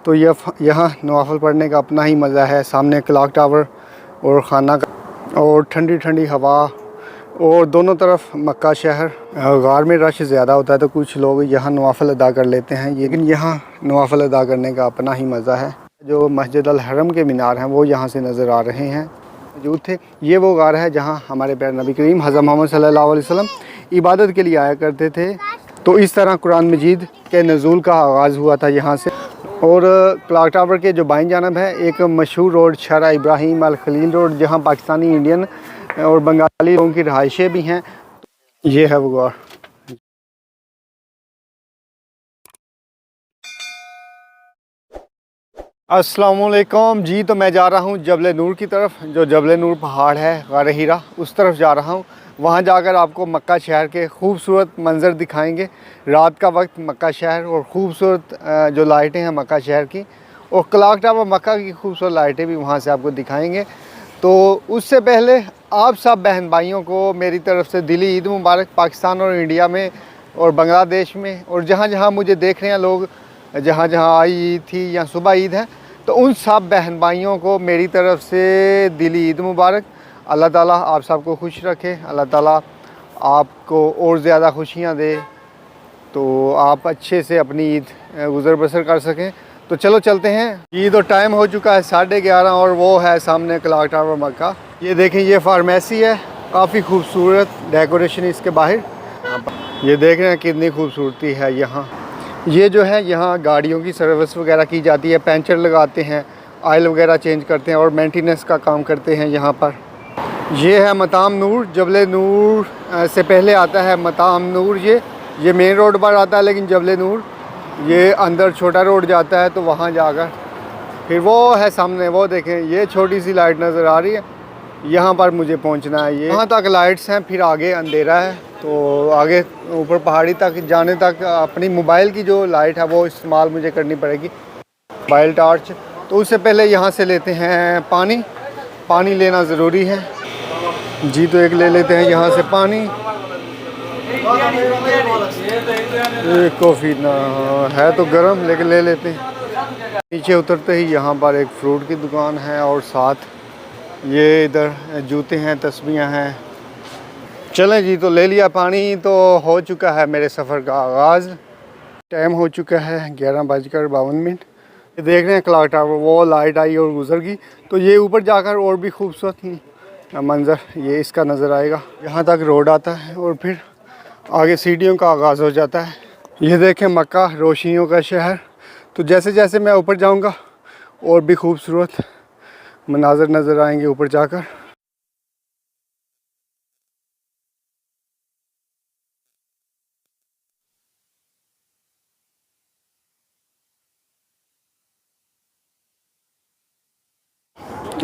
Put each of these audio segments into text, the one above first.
तो यहाँ नवाफिल पढ़ने का अपना ही मज़ा है। सामने क्लॉक टावर और खाना का और ठंडी ठंडी हवा और दोनों तरफ मक्का शहर। गार में रश ज़्यादा होता है तो कुछ लोग यहाँ नवाफिल अदा कर लेते हैं, लेकिन यहाँ नवाफिल अदा करने का अपना ही मज़ा है। जो मस्जिद अल हरम के मीनार हैं वो यहाँ से नज़र आ रहे हैं मौजूद थे। ये वो गार है जहाँ हमारे प्यारे नबी करीम हज़रत मोहम्मद सल्लल्लाहु अलैहि वसल्लम इबादत के लिए आया करते थे। तो इस तरह कुरान मजीद के नज़ूल का आगाज़ हुआ था यहाँ से। और क्लॉक टावर के जो बाईं जानब है एक मशहूर रोड शारा इब्राहिम अल खलील रोड, जहाँ पाकिस्तानी, इंडियन और बंगाली लोगों की रहाइशें भी हैं। ये है वो गार। अस्सलामुअलैकुम जी। तो मैं जा रहा हूँ जबल नूर की तरफ। जो जबल नूर पहाड़ है गार हीरा, उस तरफ जा रहा हूँ। वहाँ जाकर आपको मक्का शहर के खूबसूरत मंज़र दिखाएंगे। रात का वक्त मक्का शहर और ख़ूबसूरत जो लाइटें हैं मक्का शहर की, और क्लॉक टावर मक्का की खूबसूरत लाइटें भी वहाँ से आपको दिखाएंगे। तो उससे पहले आप सब बहन भाइयों को मेरी तरफ से दिली ईद मुबारक। पाकिस्तान और इंडिया में और बांग्लादेश में और जहाँ जहाँ मुझे देख रहे हैं लोग, जहाँ जहाँ आई ईद थी या सुबह ईद है, तो उन सब बहन भाइयों को मेरी तरफ से दिली ईद मुबारक। अल्लाह ताला आप सबको खुश रखे, अल्लाह ताला आपको और ज़्यादा खुशियाँ दे, तो आप अच्छे से अपनी ईद गुज़र बसर कर सकें। तो चलो चलते हैं। ईद और टाइम हो चुका है 11:30 और वो है सामने क्लॉक टावर मक्का। ये देखें, ये फार्मेसी है, काफ़ी खूबसूरत डेकोरेशन इसके बाहर। ये देख रहे हैं कितनी खूबसूरती है यहाँ। ये जो है यहाँ गाड़ियों की सर्विस वगैरह की जाती है, पंचर लगाते हैं, ऑयल वगैरह चेंज करते हैं और मेंटेनेंस का काम करते हैं यहाँ पर। ये है मताम नूर। जबल नूर से पहले आता है मताम नूर। ये मेन रोड पर आता है, लेकिन जबल नूर ये अंदर छोटा रोड जाता है, तो वहाँ जाकर फिर वो है सामने। वो देखें, ये छोटी सी लाइट नज़र आ रही है, यहाँ पर मुझे पहुँचना है। ये यहाँ तक लाइट्स हैं, फिर आगे अंधेरा है। तो आगे ऊपर पहाड़ी तक जाने तक अपनी मोबाइल की जो लाइट है वो इस्तेमाल मुझे करनी पड़ेगी, मोबाइल टार्च। तो उससे पहले यहाँ से लेते हैं पानी। पानी लेना ज़रूरी है जी, तो एक ले लेते हैं यहाँ से पानी। कॉफ़ी ना है तो गर्म, लेकिन ले लेते हैं। नीचे उतरते ही यहाँ पर एक फ्रूट की दुकान है और साथ ये इधर जूते हैं, तस्बीहां हैं। चलें जी, तो ले लिया पानी। तो हो चुका है मेरे सफ़र का आगाज़। टाइम हो चुका है 11:52। ये देख रहे हैं क्लॉक टावर, वो लाइट आई और गुजर गई। तो ये ऊपर जाकर और भी खूबसूरत मंज़र ये इसका नज़र आएगा। यहाँ तक रोड आता है और फिर आगे सीढ़ियों का आगाज़ हो जाता है। ये देखें मक्का, रोशनियों का शहर। तो जैसे जैसे मैं ऊपर जाऊँगा और भी खूबसूरत मनाज़र नज़र आएंगे ऊपर जाकर।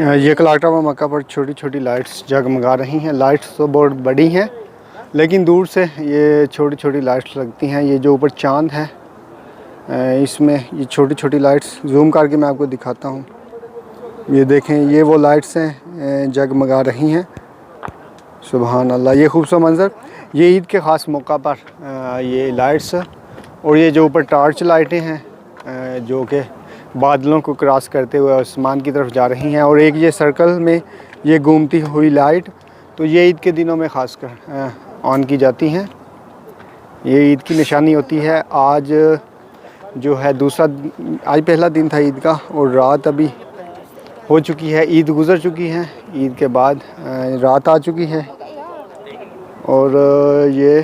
ये क्लॉक टावर मक्का पर छोटी छोटी लाइट्स जगमगा रही हैं। लाइट्स तो बहुत बड़ी हैं, लेकिन दूर से ये छोटी छोटी लाइट्स लगती हैं। ये जो ऊपर चांद है, इसमें ये छोटी छोटी लाइट्स जूम करके मैं आपको दिखाता हूँ। ये देखें, ये वो लाइट्स हैं जगमगा रही हैं। सुभान अल्लाह, ये खूबसूरत मंज़र। ये ईद के ख़ास मौका पर ये लाइट्स और ये जो ऊपर टार्च लाइटें हैं जो कि बादलों को क्रॉस करते हुए आसमान की तरफ जा रही हैं, और एक ये सर्कल में ये घूमती हुई लाइट, तो ये ईद के दिनों में ख़ासकर ऑन की जाती हैं। ये ईद की निशानी होती है। आज जो है आज पहला दिन था ईद का, और रात अभी हो चुकी है, ईद गुज़र चुकी है। ईद के बाद रात आ चुकी है, और ये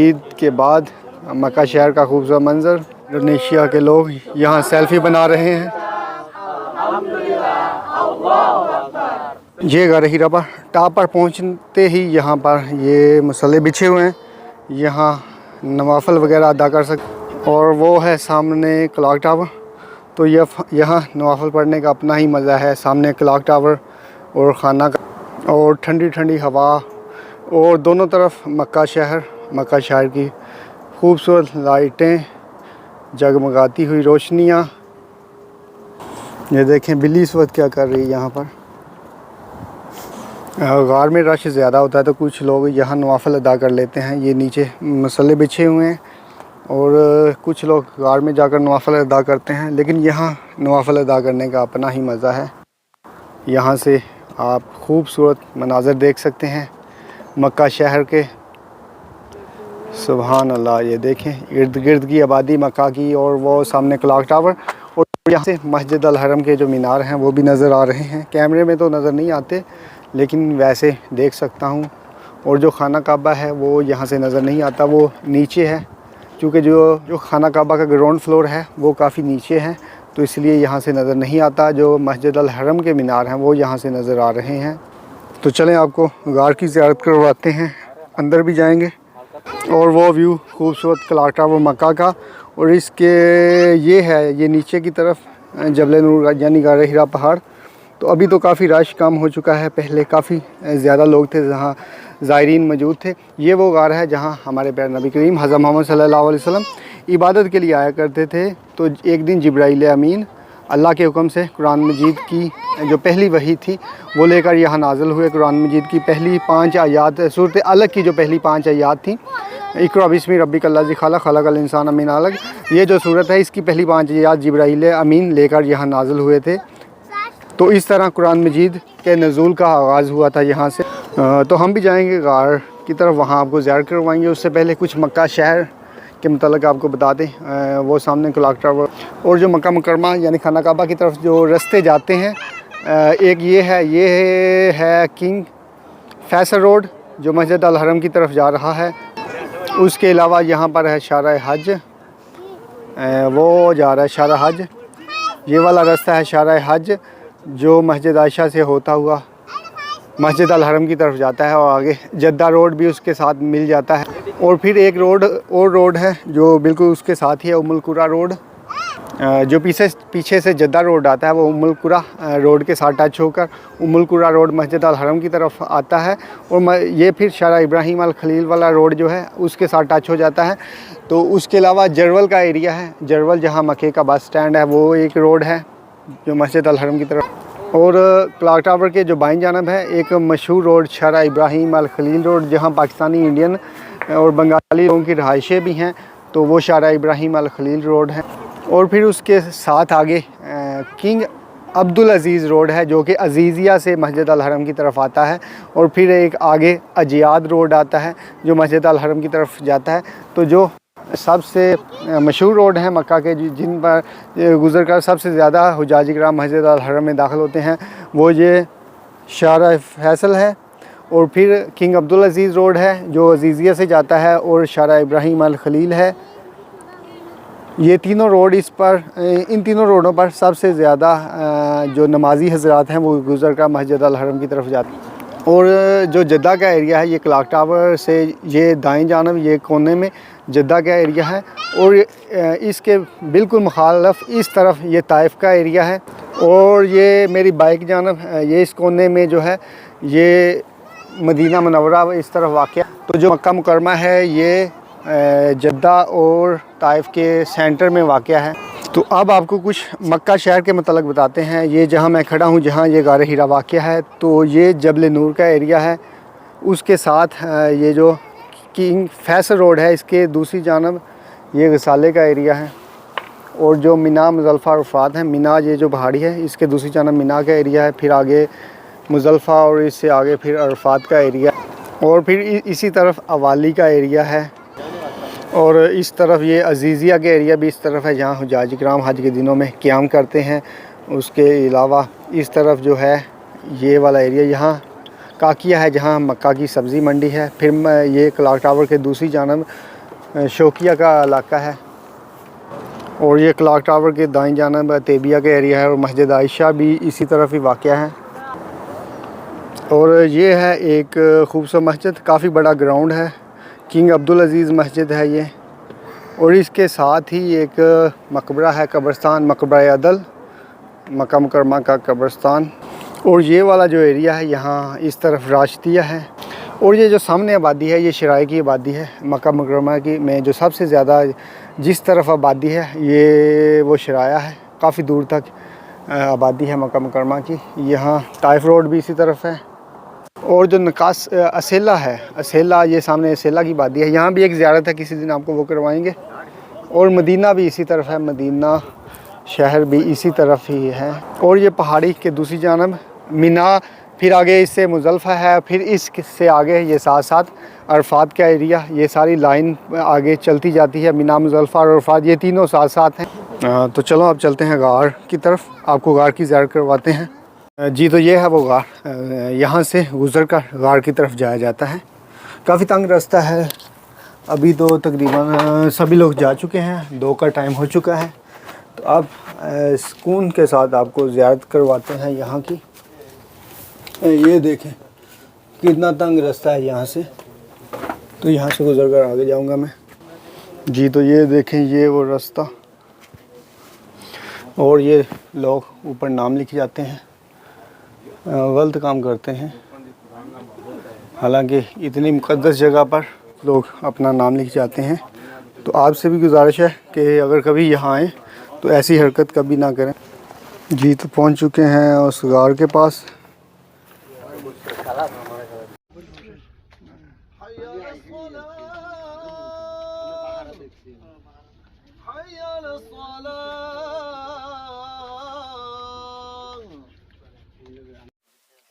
ईद के बाद मक्का शहर का खूबसूरत मंज़र। इंडोनेशिया के लोग यहाँ सेल्फ़ी बना रहे हैं। ये गार हीरा पर टॉप पर पहुँचते ही यहाँ पर ये मसले बिछे हुए हैं, यहाँ नवाफिल वगैरह अदा कर सकते। और वो है सामने क्लॉक टावर। तो यहाँ नवाफिल पढ़ने का अपना ही मज़ा है। सामने क्लॉक टावर और खाना का और ठंडी ठंडी हवा और दोनों तरफ मक्का शहर की खूबसूरत लाइटें, जगमगाती हुई रोशनियाँ। ये देखें बिल्ली इस वक्त क्या कर रही है यहाँ पर। गार में रश ज़्यादा होता है तो कुछ लोग यहाँ नवाफिल अदा कर लेते हैं। ये नीचे मसले बिछे हुए हैं और कुछ लोग गार में जाकर नवाफ़िल अदा करते हैं, लेकिन यहाँ नवाफ़िल अदा करने का अपना ही मज़ा है। यहाँ से आप खूबसूरत मनाज़र देख सकते हैं मक्का शहर के। सुभान अल्लाह, ये देखें इर्द गिर्द की आबादी मक्का की, और वो सामने क्लॉक टावर, और यहाँ से मस्जिद अल हरम के जो मीनार हैं वो भी नज़र आ रहे हैं। कैमरे में तो नज़र नहीं आते, लेकिन वैसे देख सकता हूँ। और जो खाना काबा है वो यहाँ से नज़र नहीं आता, वो नीचे है, क्योंकि जो खाना काबा का ग्राउंड फ्लोर है वो काफ़ी नीचे है, तो इसलिए यहाँ से नज़र नहीं आता। जो मस्जिद अल हरम के मीनार हैं वो यहाँ से नज़र आ रहे हैं। तो चलें आपको गार की ज़ियारत करवाते हैं, अंदर भी जाएंगे। और वो व्यू खूबसूरत क्लॉक टावर मक्का का, और इसके ये नीचे की तरफ जबल नूर यानी गार हिरा पहाड़। तो अभी तो काफ़ी रश कम हो चुका है, पहले काफ़ी ज़्यादा लोग थे, जहाँ ज़ायरीन मौजूद थे। ये वो गार है जहाँ हमारे प्यारे नबी करीम हज़रत मोहम्मद सल्लल्लाहु अलैहि वसल्लम इबादत के लिए आया करते थे। तो एक दिन जिब्राईल अमीन अल्लाह के हुक्म से कुरान मजीद की जो पहली वही थी वो लेकर यहाँ नाज़िल हुए। कुरान मजीद की पहली 5 आयात, सूरत अलग की जो पहली 5 आयात थी, इक़रा बिस्मि रब्बिकल्लज़ी खलक़ खलक़ल इंसान मिन अलक़, ये जो सूरत है इसकी पहली 5 आयात जिब्राईल अमीन लेकर यहाँ नाज़िल हुए थे। तो इस तरह कुरान मजीद के नज़ूल का आगाज़ हुआ था यहाँ से। तो हम भी जाएंगे गार की तरफ, वहाँ आपको ज़ियारत करवाएंगे। उससे पहले कुछ मक्का शहर के मतलब आपको बता दें। वो सामने क्लॉक टावर और जो मक्का मुकरमा यानी खाना काबा की तरफ जो रास्ते जाते हैं, एक ये है किंग फैसल रोड जो मस्जिद अल हरम की तरफ जा रहा है। उसके अलावा यहाँ पर है शारा हज, वो जा रहा है शारा हज। ये वाला रास्ता है शारा हज जो मस्जिद आयशा से होता हुआ मस्जिद अल हरम की तरफ जाता है, और आगे जद्दा रोड भी उसके साथ मिल जाता है। और फिर एक रोड है जो बिल्कुल उसके साथ ही है, उम्मुल कुरा रोड, जो पीछे से जद्दा रोड आता है वो उम्मुल कुरा रोड के साथ टच होकर उम्मुल कुरा रोड मस्जिद अल हरम की तरफ आता है। और ये फिर शारा इब्राहिम अल खलील वाला रोड जो है उसके साथ टच हो जाता है। तो उसके अलावा जरवल का एरिया है, जरवल जहाँ मक्के का बस स्टैंड है, वो एक रोड है जो मस्जिद अल हरम की तरफ। और क्लॉक टावर के जो बाईं जानब है एक मशहूर रोड शारा इब्राहिम अल खलील रोड, जहाँ पाकिस्तानी, इंडियन और बंगाली लोगों की रहायशें भी हैं, तो वो शारा इब्राहिम अल खलील रोड है। और फिर उसके साथ आगे किंग अब्दुल अज़ीज़ रोड है जो कि अज़ीज़िया से मस्जिद अल हरम की तरफ आता है। और फिर एक आगे अजियाद रोड आता है जो मस्जिद अल हरम की तरफ जाता है। तो जो सबसे मशहूर रोड है मक्का के जिन पर गुज़र कर सबसे ज़्यादा हुजाज किराम मस्जिद अल हरम में दाखिल होते हैं, वो ये शारा फैसल है। और फिर किंग अब्दुल अज़ीज़ रोड है जो अज़ीज़िया से जाता है, और शारा इब्राहिम अल खलील है। ये तीनों रोड इन तीनों रोडों पर सबसे ज़्यादा जो नमाजी हज़रात हैं वो गुज़र कर मस्जिद अल हरम की तरफ जाते हैं। और जो जद्दा का एरिया है, ये क्लॉक टावर से ये दाएं जानब ये कोने में जद्दा का एरिया है, और इसके बिल्कुल मुखालफ इस तरफ ये ताइफ का एरिया है। और ये मेरी बाइक जानब ये इस कोने में जो है ये मदीना मुनव्वरा इस तरफ वाक़या। तो जो मक्का मुकरमा है ये जद्दा और ताइफ के सेंटर में वाक़या है। तो अब आपको कुछ मक्का शहर के मतलब बताते हैं। ये जहाँ मैं खड़ा हूँ, जहाँ ये गार हिरा वाक़या है, तो ये जबल नूर का एरिया है। उसके साथ ये जो किंग फैसल रोड है इसके दूसरी जानब ये गसाले का एरिया है। और जो मिना मुज़ल्फ़ा अरफ़ात है, मिना ये जो पहाड़ी है इसके दूसरी जानब मिना का एरिया है। फिर आगे मुज़ल्फ़ा और इससे आगे फिर अरफ़ात का एरिया, और फिर इसी तरफ अवाली का एरिया है। और इस तरफ ये अज़ीज़िया के एरिया भी इस तरफ है जहाँ हुजाज किराम हज के दिनों में क़याम करते हैं। उसके अलावा इस तरफ जो है ये वाला एरिया यहाँ काकिया है जहाँ मक्का की सब्ज़ी मंडी है। फिर ये क्लॉक टावर के दूसरी जानब शौकिया का इलाका है। और ये क्लॉक टावर के दाईं जानब तेबिया का एरिया है, और मस्जिद आयशा भी इसी तरफ ही वाक़या है। और ये है एक खूबसूरत मस्जिद, काफ़ी बड़ा ग्राउंड है, किंग अब्दुल अज़ीज़ मस्जिद है ये। और इसके साथ ही एक मकबरा है, कब्रस्तान, मकबरा अदल, मक्का मुकरमा का कब्रस्तान। और ये वाला जो एरिया है यहाँ इस तरफ राशदिया है। और ये जो सामने आबादी है ये शराय की आबादी है। मक्का मुकरमा की में जो सबसे ज़्यादा जिस तरफ आबादी है ये वो शराया है, काफ़ी दूर तक आबादी है मक्का मुकरमा की। यहाँ ताइफ रोड भी इसी तरफ है। और जो नकास असेला है, असेला ये सामने असेला की वादी है, यहाँ भी एक ज़ियारत है, किसी दिन आपको वो करवाएंगे। और मदीना भी इसी तरफ है, मदीना शहर भी इसी तरफ ही है। और ये पहाड़ी के दूसरी जानब मिना, फिर आगे इससे मुज़ल्फ़ा है, फिर इससे आगे ये साथ साथ अरफात का एरिया, ये सारी लाइन आगे चलती जाती है। मिना, मुज़ल्फ़ा और अरफात ये तीनों साथ साथ हैं। तो चलो अब चलते हैं गार की तरफ, आपको गार की ज़ियारत करवाते हैं। जी तो ये है वो गार, यहाँ से गुज़र कर गार की तरफ जाया जाता है। काफ़ी तंग रास्ता है। अभी तो तकरीबन सभी लोग जा चुके हैं, 2 का टाइम हो चुका है। तो अब सुकून के साथ आपको ज़ियारत करवाते हैं यहाँ की। ये देखें कितना तंग रास्ता है यहाँ से, तो यहाँ से गुजर कर आगे जाऊँगा मैं। जी तो ये देखें ये वो रास्ता, और ये लोग ऊपर नाम लिखे जाते हैं, गलत काम करते हैं। हालांकि इतनी मुक़द्दस जगह पर लोग अपना नाम लिख जाते हैं। तो आपसे भी गुजारिश है कि अगर कभी यहाँ आएँ तो ऐसी हरकत कभी ना करें। जी तो पहुँच चुके हैं उस गार के पास।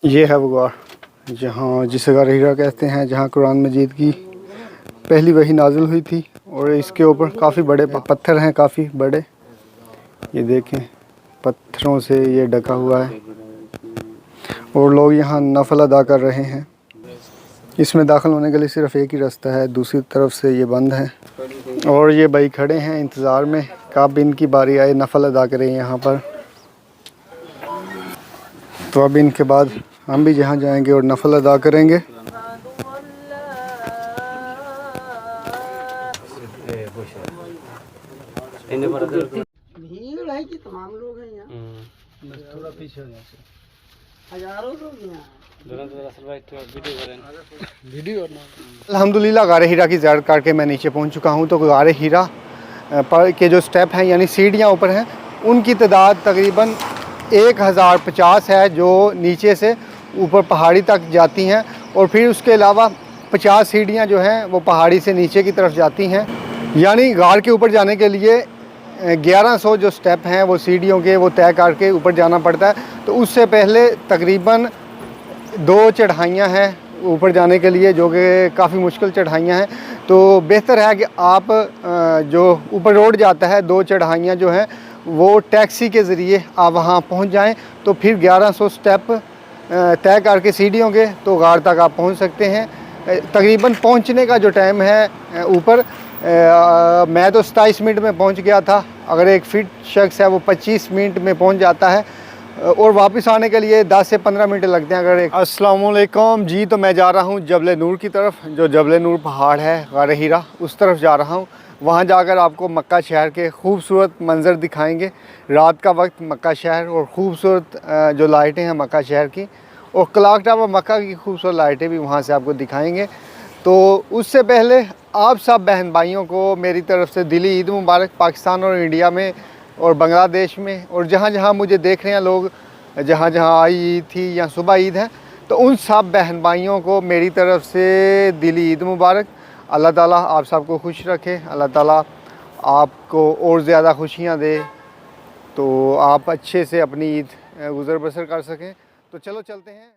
ये है वो गार जहाँ जिसे गार हीरा कहते हैं, जहाँ कुरान मजीद की पहली वही नाजिल हुई थी। और इसके ऊपर काफ़ी बड़े पत्थर हैं, काफ़ी बड़े। ये देखें पत्थरों से ये ढका हुआ है, और लोग यहाँ नफल अदा कर रहे हैं। इसमें दाखिल होने के लिए सिर्फ़ एक ही रास्ता है, दूसरी तरफ से ये बंद है। और ये भाई खड़े हैं इंतज़ार में कब इनकी बारी आए नफल अदा करें यहाँ पर। तो अब इनके बाद हम भी जहाँ जाएंगे और नफल अदा करेंगे। भीड़ है कि तमाम लोग हैं यहाँ, थोड़ा पीछे हजारों लोग यहाँ। अल्हम्दुलिल्लाह गार हीरा की ज़ियारत करके मैं नीचे पहुंच चुका हूं। तो गार हीरा पर के जो स्टेप हैं यानी सीढ़ियां ऊपर हैं, उनकी तादाद तकरीबन 1050 है जो नीचे से ऊपर पहाड़ी तक जाती हैं। और फिर उसके अलावा 50 सीढ़ियां जो हैं वो पहाड़ी से नीचे की तरफ जाती हैं। यानी गार के ऊपर जाने के लिए 1100 जो स्टेप हैं वो सीढ़ियों के वो तय करके ऊपर जाना पड़ता है। तो उससे पहले तकरीबन 2 चढ़ाइयाँ हैं ऊपर जाने के लिए, जो कि काफ़ी मुश्किल चढ़ाइयाँ हैं। तो बेहतर है कि आप जो ऊपर रोड जाता है 2 चढ़ाइयाँ जो हैं वो टैक्सी के ज़रिए आप वहाँ पहुँच जाएं। तो फिर 1100 स्टेप तय करके सीढ़ियों के तो गार तक आप पहुँच सकते हैं। तकरीबन पहुँचने का जो टाइम है ऊपर, मैं तो 27 मिनट में पहुंच गया था। अगर एक फिट शख्स है वो 25 मिनट में पहुंच जाता है, और वापस आने के लिए 10 से 15 मिनट लगते हैं। अगर अस्सलाम वालेकुम जी, तो मैं जा रहा हूं जबल नूर की तरफ। जो जबल नूर पहाड़ है गार हीरा, उस तरफ जा रहा हूं। वहां जाकर आपको मक्का शहर के खूबसूरत मंज़र दिखाएंगे। रात का वक्त मक्का शहर और ख़ूबसूरत जो लाइटें हैं मक्का शहर की, और क्लॉक टावर मक्का की खूबसूरत लाइटें भी वहाँ से आपको दिखाएँगे। तो उससे पहले आप सब बहन भाइयों को मेरी तरफ से दिली ईद मुबारक। पाकिस्तान और इंडिया में और बांग्लादेश में और जहाँ जहाँ मुझे देख रहे हैं लोग, जहाँ जहाँ आई ईद थी या सुबह ईद है, तो उन सब बहन भाइयों को मेरी तरफ से दिली ईद मुबारक। अल्लाह ताला आप सबको खुश रखे, अल्लाह ताला आपको और ज़्यादा खुशियाँ दे, तो आप अच्छे से अपनी ईद गुज़र बसर कर सकें। तो चलो चलते हैं।